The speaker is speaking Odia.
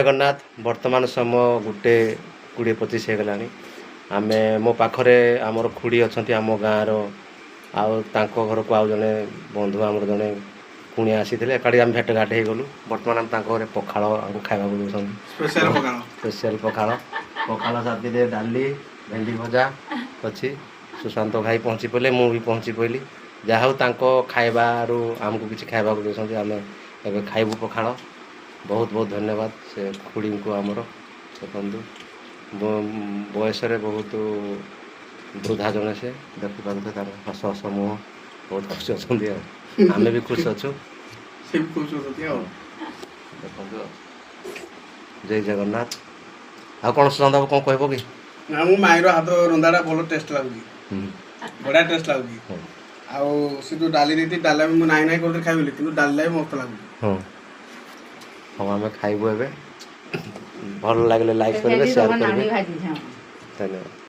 जगन्नाथ बर्तमान समय 1:20-25 ହେଇଗଲାଣି। ଆମେ ମୋ ପାଖରେ ଆମର ଖୁଡ଼ି ଅଛନ୍ତି ଆମ ଗାଁର ଆଉ ତାଙ୍କ ଘରକୁ ଆଉ ଜଣେ ବନ୍ଧୁ ଆମର ଜଣେ କୁଣିଆ ଆସିଥିଲେ ଏକାଠି ଆମେ ଭେଟଘାଟ ହେଇଗଲୁ। ବର୍ତ୍ତମାନ ଆମେ ତାଙ୍କ ଘରେ ପଖାଳ ଆମକୁ ଖାଇବାକୁ ଦେଉଛନ୍ତି। ସ୍ପେଶାଲ ପଖାଳ ସାଥିରେ ଡାଲି ଭେଣ୍ଡି ଭଜା ଅଛି। ସୁଶାନ୍ତ ଭାଇ ପହଞ୍ଚି ପଡ଼ିଲେ, ମୁଁ ବି ପହଞ୍ଚି ପଡ଼ିଲି। ଯାହା ହଉ ତାଙ୍କ ଖାଇବାରୁ ଆମକୁ କିଛି ଖାଇବାକୁ ଦେଉଛନ୍ତି। ଆମେ ଏବେ ଖାଇବୁ ପଖାଳ। ବହୁତ ବହୁତ ଧନ୍ୟବାଦ ସେ ଖୁଡ଼ିଙ୍କୁ ଆମର ଦେଖନ୍ତୁ ବୟସରେ ବହୁତ ବୃଦ୍ଧା ଜଣେ ସେ ଦେଖିପାରୁଥିବେ ତାର ହସ ହସ ମୁହଁ ବହୁତ ଖୁସି ଅଛନ୍ତି ଆଉ ଆମେ ବି ଖୁସି ଅଛୁ। ସେ ବି ଖୁସି ଅଛନ୍ତି ଆଉ ଦେଖନ୍ତୁ ଆଉ ଜୟ ଜଗନ୍ନାଥ। ଆଉ କ'ଣ ସୁଶାନ୍ତ ବାବୁ କ'ଣ କହିବ କି? ନା ମୁଁ ମାଇର ହାତ ରନ୍ଧାଟା ଭଲ ଟେଷ୍ଟ ଲାଗୁଛି, ବଢ଼ିଆ ଟେଷ୍ଟ ଲାଗୁଛି। ଆଉ ସେ ଯେଉଁ ଡାଲି ଦେଇଛି ଡାଲି ମୁଁ ନାଇଁ ନାଇଁ କରିକି ଖାଇବି କିନ୍ତୁ ଡାଲିଟା ବି ମସ୍ତ ଲାଗୁଛି। ହଁ ଆମେ ଖାଇବୁ ଏବେ। ଭଲ ଲାଗିଲେ ଲାଇକ୍ କରିବେ, ସେୟାର କରିବେ। ଧନ୍ୟବାଦ।